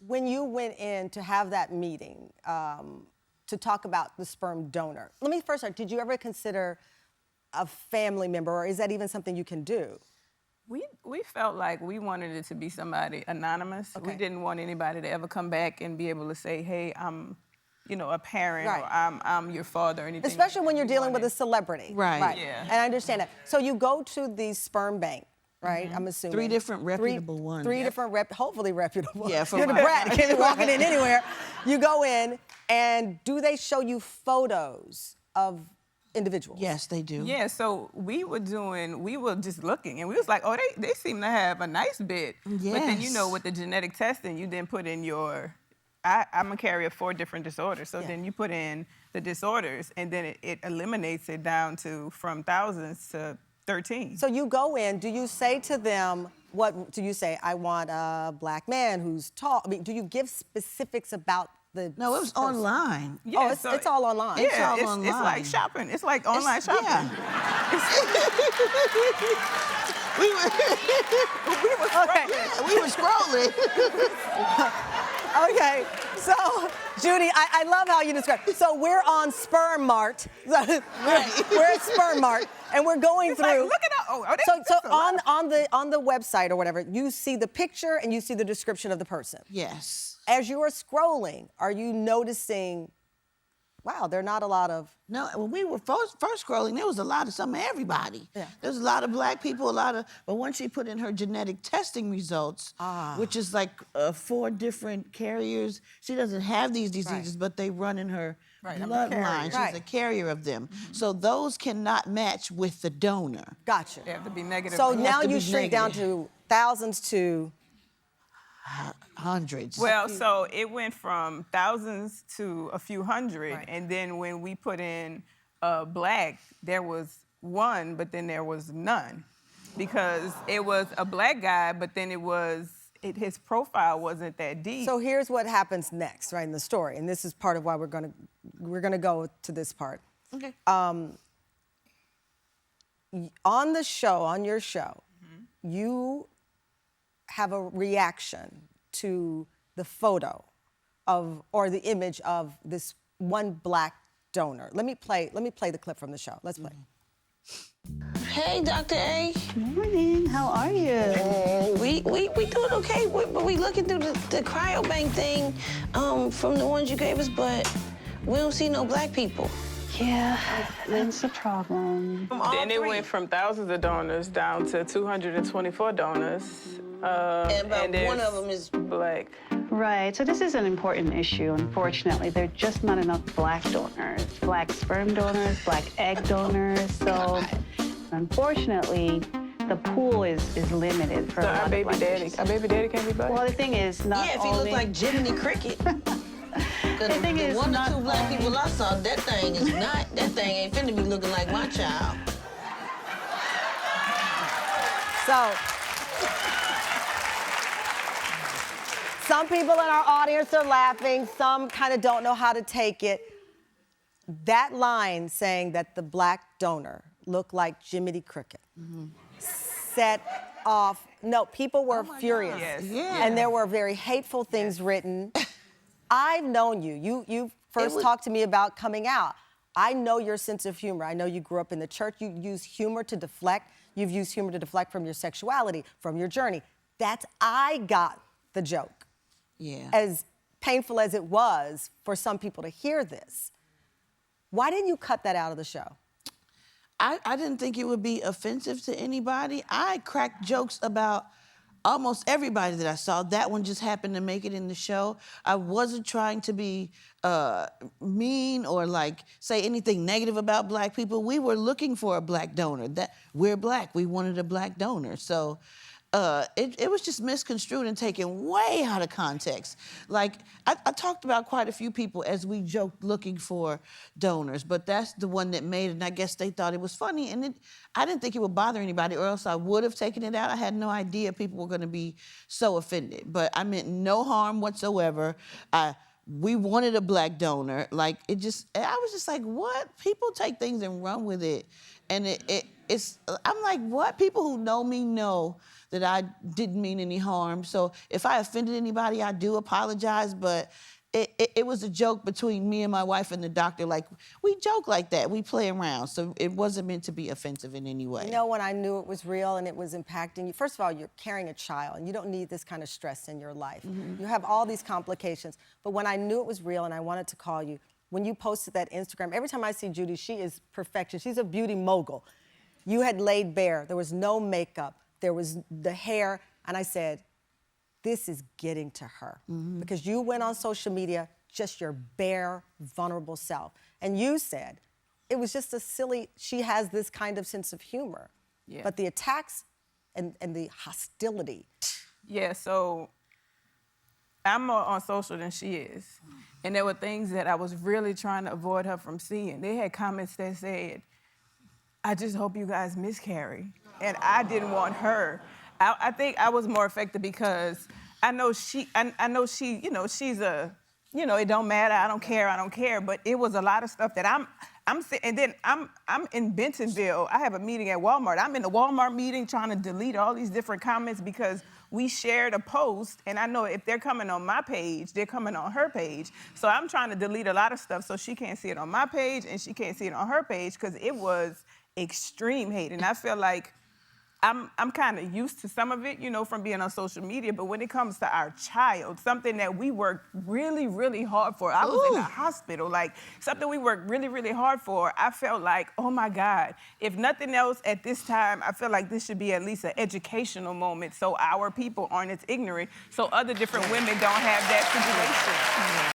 when you went in to have that meeting to talk about the sperm donor, let me first start, did you ever consider a family member, or is that even something you can do? We felt like we wanted it to be somebody anonymous. Okay. We didn't want anybody to ever come back and be able to say, hey, I'm, a parent, Right. or I'm your father, or anything. Especially when you're dealing with a celebrity. Right. Yeah. And I understand that. So you go to the sperm bank, right? I'm assuming. 3 different reputable ones. Three different, hopefully reputable. Yeah, for You're the my- Brat, you can't be walking in anywhere. You go in, and do they show you photos of individuals? Yes, they do. Yeah, so we were just looking, and we was like, oh, they seem to have a nice bit. Yes. But then, with the genetic testing, you then put in I'm a carrier of 4 different disorders. So then you put in the disorders, and then it eliminates it down to from thousands to 13. So you go in, do you say to them, what do you say? I want a black man who's tall. I mean, do you give specifics about the No, it was person? online. Yeah, it's all online. Yeah, all it's online. like shopping. It's like online shopping. Yeah. we were scrolling. Okay, so Judy, I love how you describe. So we're on Sperm Mart. We're at Sperm Mart, and we're going It's through. like, look at that. Oh, So on the website or whatever, you see the picture and you see the description of the person. Yes. As you are scrolling, are you noticing? Wow, there are not a lot of. No, when we were first scrolling, there was a lot of some of everybody. Yeah. There was a lot of black people, but once she put in her genetic testing results, which is like 4 different carriers, she doesn't have these diseases, but they run in her Right, I'm a carrier. bloodline. She's Right. a carrier of them. So those cannot match with the donor. Gotcha. They have to be negative. So have now to you be shrink down negative. to thousands to. Hundreds. Well, so it went from thousands to a few hundred, Right. and then when we put in black, there was 1, but then there was none, because it was a black guy, but then his profile wasn't that deep. So here's what happens next, right, in the story, and this is part of why we're gonna go to this part. Okay. On your show, you have a reaction to the photo or the image of this one black donor. Let me play the clip from the show. Let's play. Hey, Dr. A. Morning, how are you? We doing okay, but we looking through the cryobank thing from the ones you gave us, but we don't see no black people. Yeah, that's a problem. Then it went from thousands of donors down to 224 donors. And about there's one of them is black. Right, so this is an important issue, unfortunately. There are just not enough black donors, black sperm donors, black egg donors. So, unfortunately, the pool is limited for a So lot our of baby black daddy, patients. our baby daddy can't be black. Well, the thing is, not yeah, if he only... looked like Jiminy Cricket. The thing the is, 1 or not 2 black only- people I saw, that thing ain't finna be looking like my child. So, some people in our audience are laughing, some kind of don't know how to take it. That line saying that the black donor looked like Jiminy Cricket set off. No, people were furious. Yes. Yeah. And there were very hateful things written. I've known you. You first talked to me about coming out. I know your sense of humor. I know you grew up in the church. You use humor to deflect. You've used humor to deflect from your sexuality, from your journey. I got the joke. Yeah. As painful as it was for some people to hear this. Why didn't you cut that out of the show? I didn't think it would be offensive to anybody. I cracked jokes about almost everybody that I saw. That one just happened to make it in the show. I wasn't trying to be mean or say anything negative about black people. We were looking for a black donor. We're black. We wanted a black donor. So it was just misconstrued and taken way out of context. I talked about quite a few people as we joked looking for donors, but that's the one that made it, and I guess they thought it was funny, and I didn't think it would bother anybody, or else I would have taken it out. I had no idea people were going to be so offended, but I meant no harm whatsoever. We wanted a black donor. I was just like, what? People take things and run with it, and I'm like, what? People who know me know that I didn't mean any harm. So if I offended anybody, I do apologize, but it was a joke between me and my wife and the doctor. Like, we joke like that. We play around. So it wasn't meant to be offensive in any way. You know, when I knew it was real and it was impacting you, first of all, you're carrying a child and you don't need this kind of stress in your life. You have all these complications. But when I knew it was real and I wanted to call you, when you posted that Instagram, every time I see Judy, she is perfection. She's a beauty mogul. You had laid bare. There was no makeup. There was the hair. And I said, this is getting to her. Because you went on social media, just your bare, vulnerable self. And you said, it was just a silly, she has this kind of sense of humor. Yeah. But the attacks and the hostility. Yeah, so I'm more on social than she is. And there were things that I was really trying to avoid her from seeing. They had comments that said, I just hope you guys miscarry. And I didn't want her. I think I was more affected because I know she, you know, she's a, you know, it don't matter, I don't care. But it was a lot of stuff that and then I'm in Bentonville. I have a meeting at Walmart. I'm in the Walmart meeting trying to delete all these different comments because we shared a post, and I know if they're coming on my page, they're coming on her page. So I'm trying to delete a lot of stuff so she can't see it on my page and she can't see it on her page because it was extreme hate. And I feel like I'm kind of used to some of it, you know, from being on social media, but when it comes to our child, something that we worked really, really hard for, I was in the hospital, like something we worked really, really hard for, I felt like, oh my God, if nothing else at this time, I feel like this should be at least an educational moment so our people aren't as ignorant, so other different women don't have that situation.